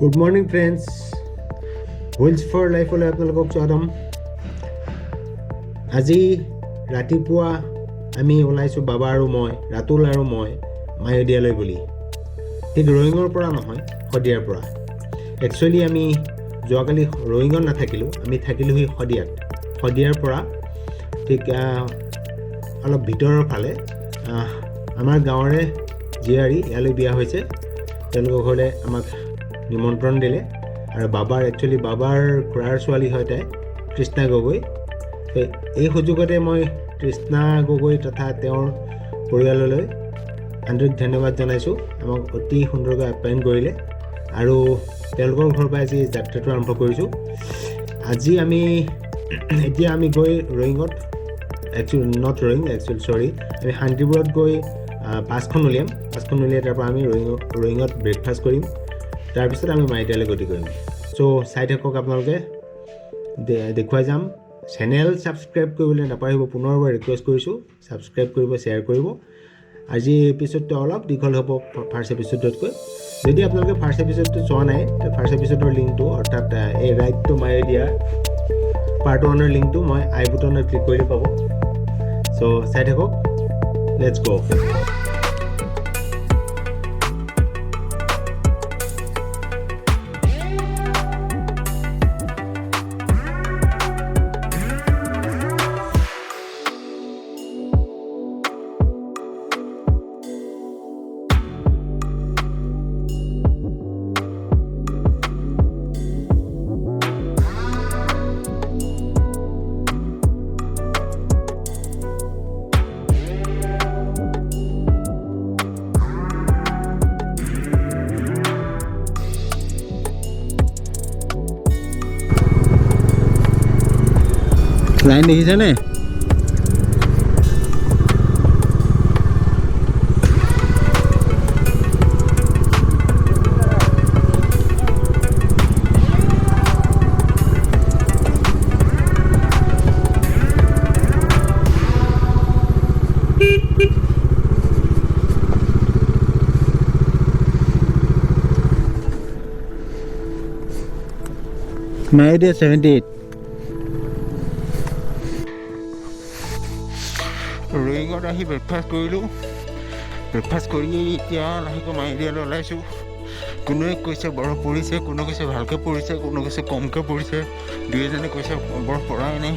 Good morning friends, wheels for লাইফলৈ আপোনালোকক স্বাগতম। আজি ৰাতিপুৱা আমি ওলাইছোঁ বাবা আৰু মই, ৰাতুল আৰু মই মায়'দিয়ালৈ বুলি। ঠিক ৰয়িঙৰ পৰা নহয়, শদিয়াৰ পৰা। একচুৱেলি আমি যোৱাকালি ৰয়িঙত নাথাকিলোঁ, আমি থাকিলোঁহি শদিয়াত। শদিয়াৰ পৰা ঠিক অলপ ভিতৰৰ ফালে আমাৰ গাঁৱৰে জীয়াৰী ইয়ালৈ বিয়া হৈছে। তেওঁলোকৰ ঘৰলৈ আমাক নিমন্ত্ৰণ দিলে আৰু বাবাৰ খুৰাৰ ছোৱালী হয় তাই, তৃষ্ণা গগৈ। এই সুযোগতে মই তৃষ্ণা গগৈ তথা তেওঁৰ পৰিয়াললৈ আন্তৰিক ধন্যবাদ জনাইছোঁ। আমাক অতি সুন্দৰকৈ আপ্যায়ন কৰিলে আৰু তেওঁলোকৰ ঘৰৰ পৰা আজি যাত্ৰাটো আৰম্ভ কৰিছোঁ। এতিয়া আমি গৈ ৰয়িঙত, আমি শান্তিপুৰত গৈ বাছখন উলিয়াই তাৰ পৰা আমি ৰয়িঙত ব্ৰেকফাষ্ট কৰিম। তাৰপিছত আমি মায়'দিয়ালৈ গতি কৰিম। চ' চাই থাকক আপোনালোকে, দেখুৱাই যাম। চেনেল ছাবস্ক্ৰাইব কৰিবলৈ নাপাহৰিব, পুনৰবাৰ ৰিকুৱেষ্ট কৰিছোঁ, ছাবস্ক্ৰাইব কৰিব, শ্বেয়াৰ কৰিব। আজি এপিছ'ডটো অলপ দীঘল হ'ব ফাৰ্ষ্ট এপিছ'ডতকৈ। যদি আপোনালোকে ফাৰ্ষ্ট এপিছ'ডটো চোৱা নাই, ফাৰ্ষ্ট এপিছ'ডৰ লিংকটো, অৰ্থাৎ এই ৰাইড টু মায়'দিয়া পাৰ্ট 1ৰ লিংকটো মই আই বুটনত ক্লিক কৰিলে পাব। চ' চাই থাকক, লেটছ গ'। লাইন দেখিছেনে? Mayudia 78 ৰয়িঙত আহি ব্ৰেকফাষ্ট কৰিলোঁ। ব্ৰেকফাষ্ট কৰি এতিয়া লাহেকৈ মায়'দিয়ালৈ ওলাইছোঁ। কোনোৱে কৈছে বৰফ পৰিছে, কোনোৱে কৈছে ভালকৈ পৰিছে, কোনোৱে কৈছে কমকৈ পৰিছে, দুই এজনে কৈছে বৰফ পৰাই নাই,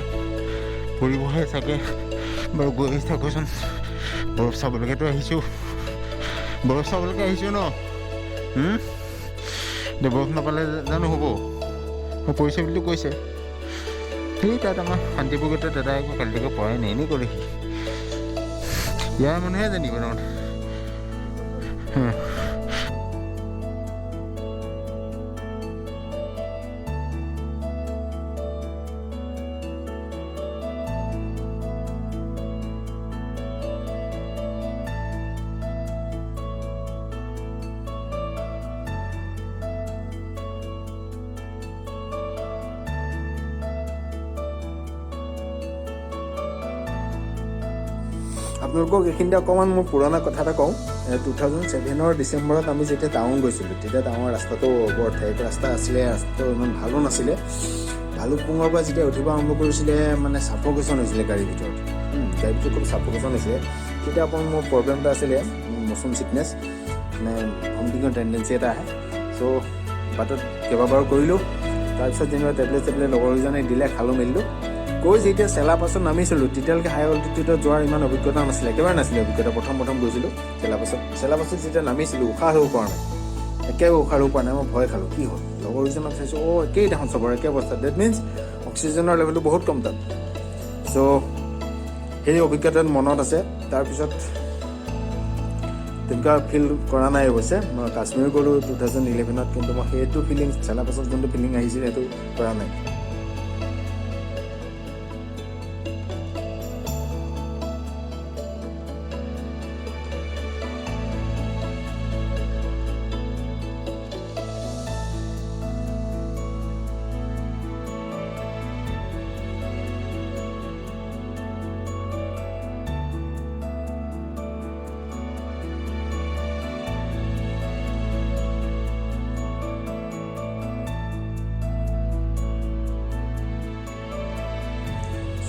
পৰিবহে চাগে। বাৰু গৈ থাকোঁচোন, বৰফ চাবলৈকেতো আহিছোঁ, ন। বৰফ নাপালে জানো হ'ব? পৰিছে বুলিতো কৈছে। সেই তাত আমাৰ শান্তিপুৰতে দাদাই একো কালিলৈকে পৰাই নাই, এনেই ক'লেহি। ইয়াৰ মানুহে জানিব তাৰমানে। আপোনালোকক এইখিনিতে অকণমান মোৰ পুৰণা কথা এটা কওঁ। 2007 ডিচেম্বৰত আমি যেতিয়া টাউন গৈছিলোঁ, তেতিয়া টাউনৰ ৰাস্তাটো বৰ ঠেক ৰাস্তা আছিলে, ৰাস্তাটো ইমান ভালো নাছিলে। ভালুকপুঙৰ পৰা যেতিয়া উঠিব আৰম্ভ কৰিছিলে, মানে ছাফ'কেশ্যন হৈছিলে গাড়ীৰ ভিতৰত খুব ছাফ'কেশ্যন হৈছিলে। তেতিয়া অকণ মোৰ প্ৰব্লেম এটা আছিলে, ম'চন ছিকনেছ, মানে ভমিটিঙৰ টেণ্ডেঞ্চি এটা আহে। চ' বাটত কেইবাবাৰো কৰিলোঁ। তাৰপিছত যেনিবা টেবলেট লগৰকেইজনে দিলে, খালোঁ মেলিলোঁ। গৈ যেতিয়া চেলা পাছত নামিছিলোঁ, তেতিয়ালৈকে হাই অল্টিটিউডত যোৱাৰ ইমান অভিজ্ঞতা নাছিলে, একেবাৰে নাছিলে অভিজ্ঞতা। প্ৰথম গৈছিলোঁ চেলা পাছত যেতিয়া নামিছিলোঁ, উশাহ ল'ব পৰা নাই, একেবাৰে উশাহ ল'ব পৰা নাই। মই ভয় খালোঁ, কি হ'ল? লগৰকেইজনক চাইছোঁ, একেই দেখোন চবৰে একে অৱস্থা। ডেট মিনছ অক্সিজেনৰ লেভেলটো বহুত কম তাত। চ' সেই অভিজ্ঞতাত মনত আছে। তাৰপিছত তেনেকুৱা ফিল কৰা নাই অৱশ্যে। মই কাশ্মীৰ গ'লোঁ 2011, কিন্তু মই সেইটো ফিলিং, চেলা পাছত যোনটো ফিলিং আহিছিল সেইটো কৰা নাই।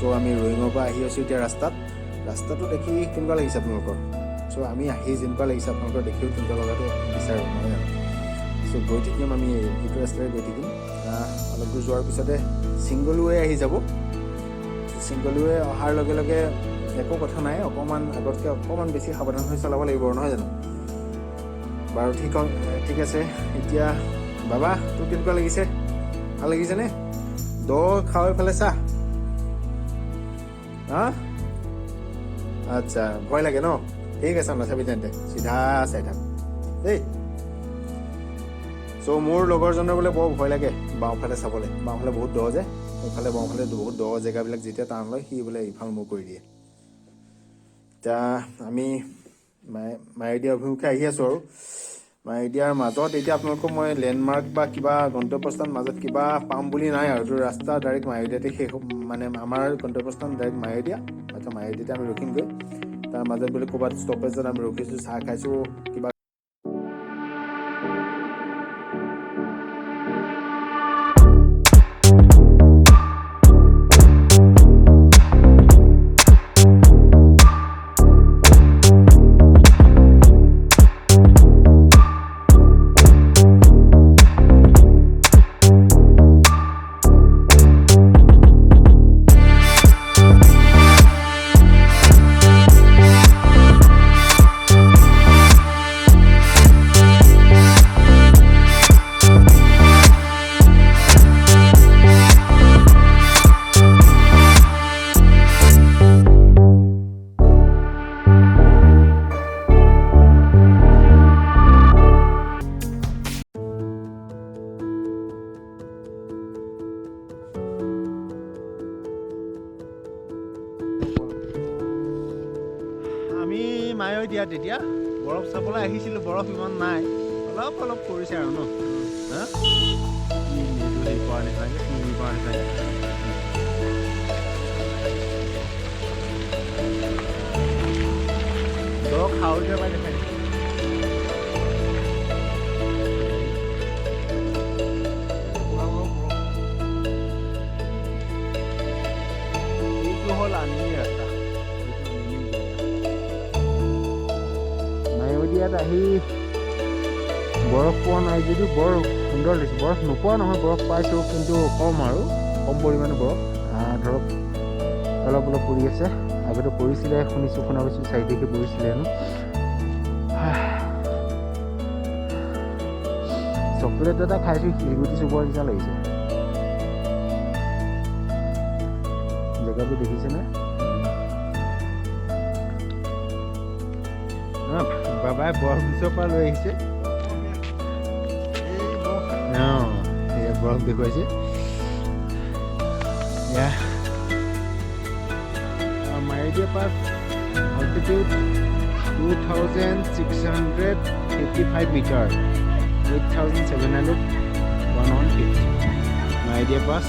চ' আমি ৰয়িঙৰ পৰা আহি আছোঁ এতিয়া ৰাস্তাটো দেখি কেনেকুৱা লাগিছে আপোনালোকৰ? চ' আমি আহি যেনেকুৱা লাগিছে আপোনালোকৰ দেখিও তেনেকুৱা লগাটো বিচাৰোঁ নহয় জানো? চ' গৈ থাকিম আমি এইটো ৰাস্তাৰে গৈ থাকিম। অলপ দূৰ যোৱাৰ পিছতে ছিংগল ৱে আহি যাব। ছিংগল ৱে অহাৰ লগে লগে একো কথা নাই, আগতকৈ অকণমান বেছি সাৱধান হৈ চলাব লাগিব নহয় জানো? বাৰু ঠিক আছে। এতিয়া বাবা তোৰ কেনেকুৱা লাগিছে? ভাল লাগিছেনে? খাওঁ এইফালে চা। আচ্ছা, ভয় লাগে ন? ঠিক আছে নাচাবি তেন্তে, চিধা চাই থাক দেই। চ' মোৰ লগৰজনৰ বোলে বৰ ভয় লাগে বাওঁফালে চাবলৈ, বাওঁফালে বহুত দ যে, বাওঁফালে বহুত দ জেগাবিলাক যেতিয়া টান লয় সি বোলে ইফাল মোৰ কৰি দিয়ে। এতিয়া আমি মায়'দিয়া অভিমুখে আহি আছোঁ আৰু মায়'দিয়াৰ মাজত এতিয়া আপোনালোকক মই লেণ্ডমাৰ্ক বা কিবা গন্তব্যস্থান মাজত কিবা পাম বুলি নাই আৰু এইটো ৰাস্তা ডাইৰেক্ট মায়'দিয়াতে শেষ, মানে আমাৰ গন্তব্যস্থান ডাইৰেক্ট মায়'দিয়া। আচ্ছা, মায়'দিয়াতে আমি ৰখিমগৈ। তাৰ মাজত বোলে ক'ৰবাত ষ্টপেজত আমি ৰখিছোঁ, চাহ খাইছোঁ, কিবা আমি মায়'দিয়াত এতিয়া বৰফ চাবলৈ আহিছিলোঁ। বৰফ ইমান নাই, অলপ পৰিছে আৰু ন? হেৰি কৰা নিচিনাকৈ চুৰি কৰা নিচিনাকৈ খাৱলীয়া পাই দেখাই দিছে। এইটো হ'ল আনিনি ৰাস্তা। মায়'দিয়াত আহি বৰফ পোৱা নাই যদিও বৰ সুন্দৰ লাগিছে। বৰফ নোপোৱা নহয়, বৰফ পাইছোঁ, কিন্তু কম পৰিমাণে বৰফ ধৰক অলপ পৰি আছে। আগতে পৰিছিলে, শুনা পাইছোঁ 4 তাৰিখে পৰিছিলে হেনো। চকলেট এটা খাইছোঁ, শিলগুটি চুবৰ নিচিনা লাগিছে। জেগাবোৰ দেখিছেনে? বাবাই বৰফ বিশ্বৰ পৰা লৈ আহিছে। সেয়া বৰফ দেখুৱাইছে। মায়'দিয়া পাছ altitude 2655 মিটাৰ, 8750 মায়'দিয়া পাছ।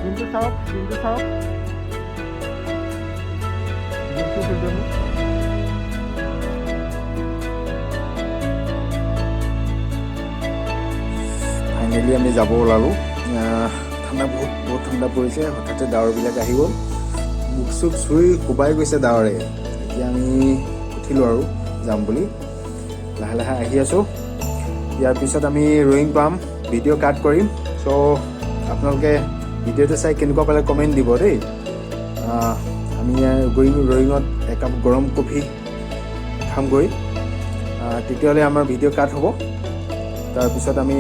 কিন্তু চাওক ফাইনেলি আমি যাব ওলালোঁ। ঠাণ্ডা বহুত ঠাণ্ডা পৰিছে। হঠাতে ডাৱৰবিলাক আহি গ'ল, মুখ চুখ চুই কোবাই গৈছে ডাৱৰে। এতিয়া আমি উঠিলোঁ আৰু যাম বুলি, লাহে লাহে আহি আছোঁ। ইয়াৰ পিছত আমি ৰয়িং পাম, ভিডিঅ' কাট কৰিম। চ' আপোনালোকে ভিডিঅ'টো চাই কেনেকুৱা পালে কমেণ্ট দিব দেই। আমি ৰয়িঙত একাপ গৰম কফি খামগৈ, তেতিয়াহ'লে আমাৰ ভিডিঅ' কাট হ'ব। তাৰপিছত আমি